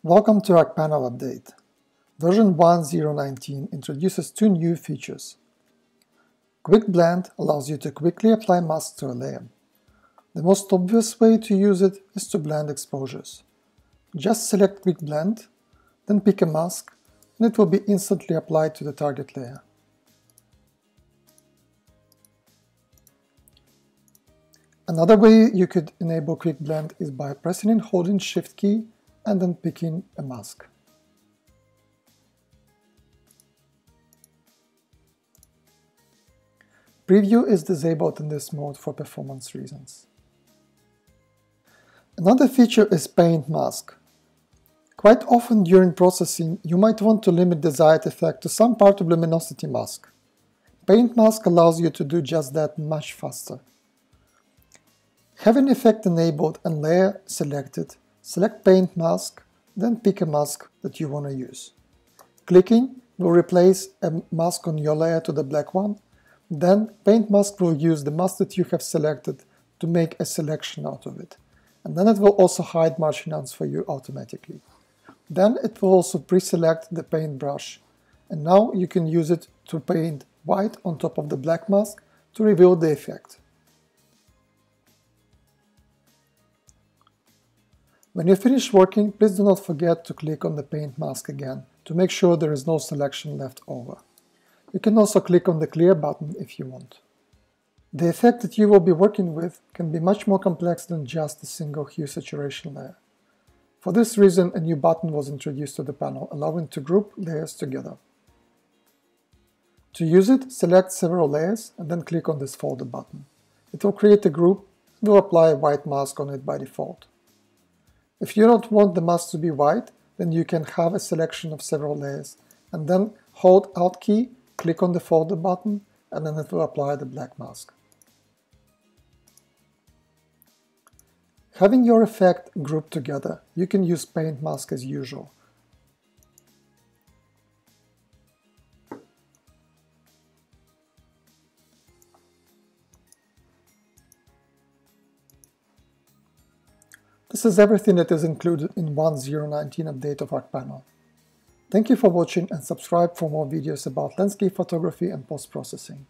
Welcome to ARCPanel Update. Version 1.0.19 introduces two new features. Quick Blend allows you to quickly apply masks to a layer. The most obvious way to use it is to blend exposures. Just select Quick Blend, then pick a mask, and it will be instantly applied to the target layer. Another way you could enable Quick Blend is by pressing and holding Shift key and then picking a mask. Preview is disabled in this mode for performance reasons. Another feature is Paint Mask. Quite often during processing, you might want to limit desired effect to some part of luminosity mask. Paint Mask allows you to do just that much faster. Having effect enabled and layer selected, select Paint Mask, then pick a mask that you want to use. Clicking will replace a mask on your layer to the black one. Then Paint Mask will use the mask that you have selected to make a selection out of it. And then it will also hide marginals for you automatically. Then it will also pre-select the paint brush. And now you can use it to paint white on top of the black mask to reveal the effect. When you finish working, please do not forget to click on the paint mask again to make sure there is no selection left over. You can also click on the clear button if you want. The effect that you will be working with can be much more complex than just a single hue saturation layer. For this reason, a new button was introduced to the panel, allowing to group layers together. To use it, select several layers and then click on this folder button. It will create a group and will apply a white mask on it by default. If you don't want the mask to be white, then you can have a selection of several layers and then hold Alt key, click on the folder button, and then it will apply the black mask. Having your effect grouped together, you can use Paint Mask as usual. This is everything that is included in 1.0.19 update of ARCPanel. Thank you for watching and subscribe for more videos about landscape photography and post-processing.